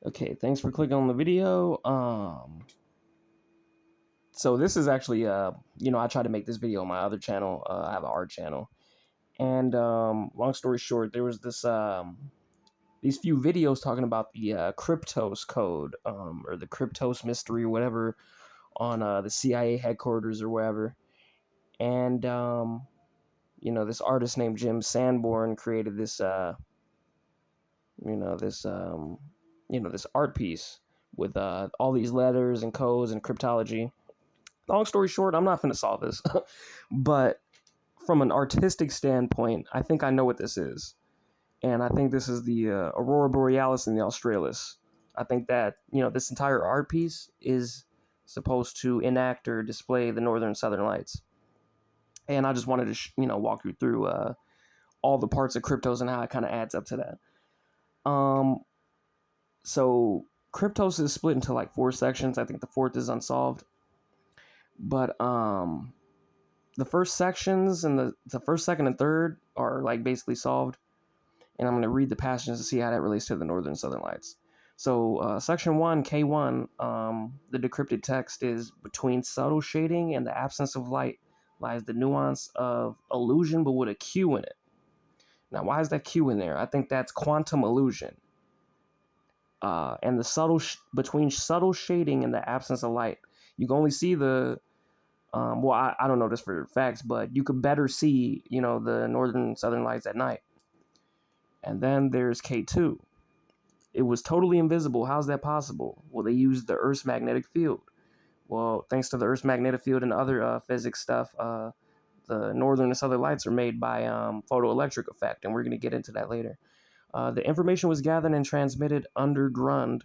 Okay, thanks for clicking on the video. So this is actually, I tried to make this video on my other channel. I have an art channel. And long story short, there was these few videos talking about the Kryptos code, or the Kryptos mystery or whatever on the CIA headquarters or wherever. And, this artist named Jim Sanborn created this art piece with all these letters and codes and cryptology. Long story short, I'm not going to solve this, but from an artistic standpoint, I think I know what this is, and I think this is the Aurora Borealis and the Australis. I think that this entire art piece is supposed to enact or display the northern and southern lights, and I just wanted to walk you through all the parts of Kryptos and how it kind of adds up to that. So Kryptos is split into like 4 sections. I think the 4th is unsolved. But the first sections and the first, second, and third are like basically solved. And I'm going to read the passages to see how that relates to the northern and southern lights. So section 1, K1, the decrypted text is between subtle shading and the absence of light lies the nuance of illusion, but with a Q in it. Now, why is that Q in there? I think that's quantum illusion. And the between subtle shading and the absence of light, you can only see the I don't know this for facts, but you could better see the northern and southern lights at night. And then there's K2. It was totally invisible. How's that possible? Well, they used the Earth's magnetic field. Well, thanks to the Earth's magnetic field and other physics stuff, the northern and southern lights are made by photoelectric effect, and we're going to get into that later. The information was gathered and transmitted underground,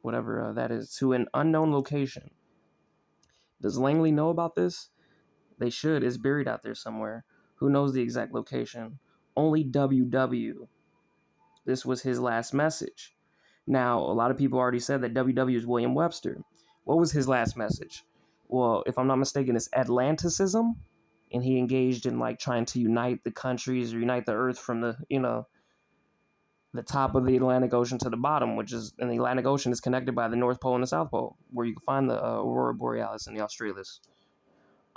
whatever that is, to an unknown location. Does Langley know about this? They should. It's buried out there somewhere. Who knows the exact location? Only WW. This was his last message. Now, a lot of people already said that WW is William Webster. What was his last message? Well, if I'm not mistaken, it's Atlanticism. And he engaged in like trying to unite the countries or unite the earth from the top of the Atlantic Ocean to the bottom, and the Atlantic Ocean is connected by the North Pole and the South Pole, where you can find the Aurora Borealis and the Australis.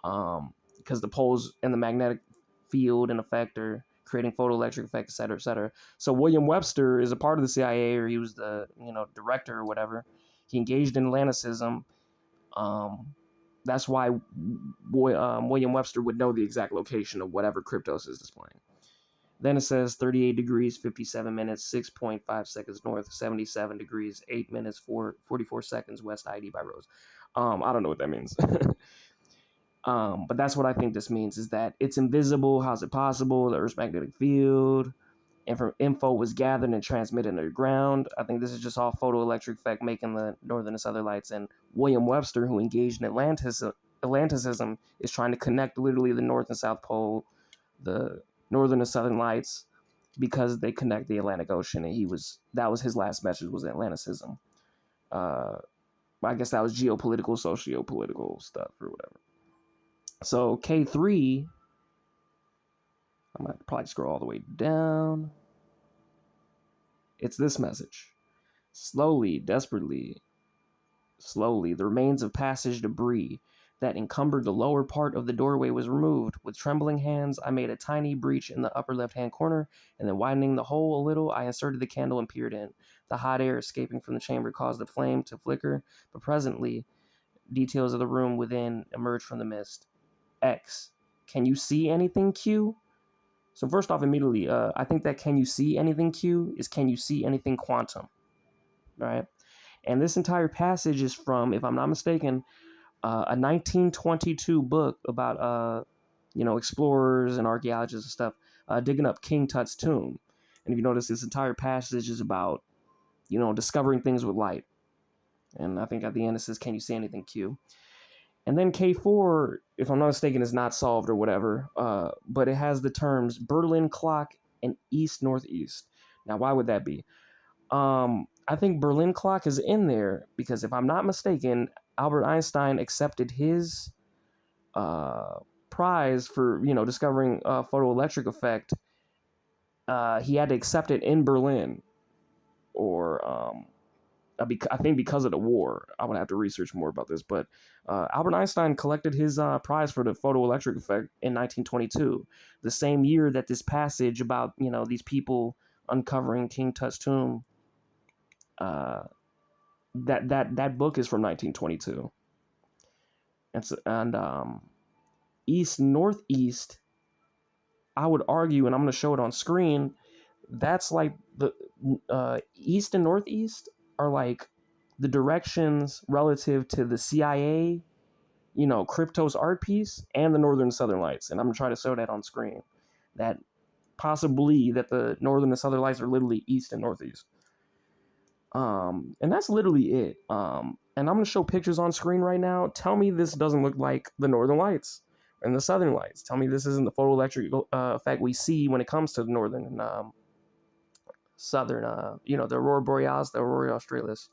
Because the poles and the magnetic field and effect are creating photoelectric effect, et cetera, et cetera. So William Webster is a part of the CIA, or he was the director or whatever. He engaged in Atlanticism. That's why William Webster would know the exact location of whatever Kryptos is displaying. Then it says 38 degrees, 57 minutes, 6.5 seconds north, 77 degrees, 8 minutes, 44 seconds west ID by Rose. I don't know what that means. But that's what I think this means, is that it's invisible. How's it possible? The Earth's magnetic field. Info was gathered and transmitted underground. I think this is just all photoelectric effect making the northern and southern lights. And William Webster, who engaged in Atlanticism, is trying to connect literally the North and South Pole, the northern and southern lights, because they connect the Atlantic Ocean. And that was his last message, was Atlanticism. I guess that was geopolitical, socio-political stuff or whatever. So K3, I'm going to probably scroll all the way down. It's this message. Slowly, desperately, slowly, the remains of passage debris that encumbered the lower part of the doorway was removed. With trembling hands, I made a tiny breach in the upper left-hand corner, and then widening the hole a little, I inserted the candle and peered in. The hot air escaping from the chamber caused the flame to flicker, but presently, details of the room within emerged from the mist. X. Can you see anything, Q? So first off, immediately, I think that can you see anything, Q, is can you see anything quantum, right? And this entire passage is from, if I'm not mistaken, a 1922 book about, explorers and archaeologists and stuff digging up King Tut's tomb. And if you notice, this entire passage is about, discovering things with light. And I think at the end it says, can you see anything, Q? And then K4, if I'm not mistaken, is not solved or whatever, but it has the terms Berlin clock and east-northeast. Now, why would that be? I think Berlin clock is in there because, if I'm not mistaken, Albert Einstein accepted his prize for, discovering photoelectric effect he had to accept it in Berlin, or I think because of the war. I would have to research more about this, but Albert Einstein collected his prize for the photoelectric effect in 1922, the same year that this passage about these people uncovering King Tut's tomb. That book is from 1922, and east northeast. I would argue, and I'm going to show it on screen. That's like the east and northeast are like the directions relative to the CIA, Crypto's art piece, and the Northern and Southern Lights. And I'm gonna try to show that on screen. That possibly that the Northern and Southern Lights are literally east and northeast. And that's literally it. And I'm gonna show pictures on screen right now. Tell me this doesn't look like the Northern Lights and the Southern Lights. Tell me this isn't the photoelectric effect we see when it comes to the Northern and Southern, the Aurora Borealis, the Aurora Australis.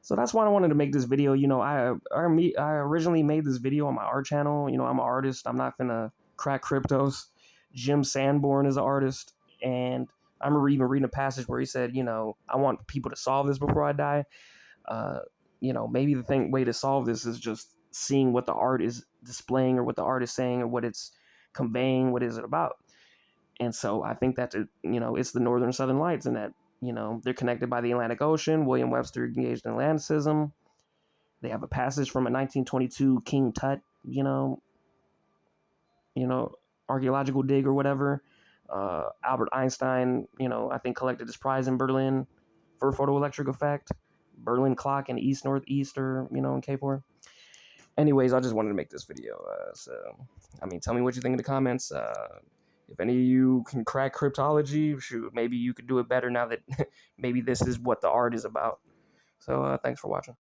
So that's why I wanted to make this video. I originally made this video on my art channel. I'm an artist. I'm not gonna crack cryptos. Jim Sanborn is an artist, and I remember even reading a passage where he said, I want people to solve this before I die. Maybe the way to solve this is just seeing what the art is displaying, or what the art is saying, or what it's conveying. What is it about? And so I think that it's the Northern and Southern Lights, and that they're connected by the Atlantic Ocean. William Webster engaged in Atlanticism. They have a passage from a 1922 King Tut, archaeological dig or whatever. Albert Einstein, I think collected his prize in Berlin for photoelectric effect. Berlin clock and east northeast, or in K4. Anyways, I just wanted to make this video. Tell me what you think in the comments. If any of you can crack cryptology, shoot, maybe you could do it better now that maybe this is what the art is about. So thanks for watching.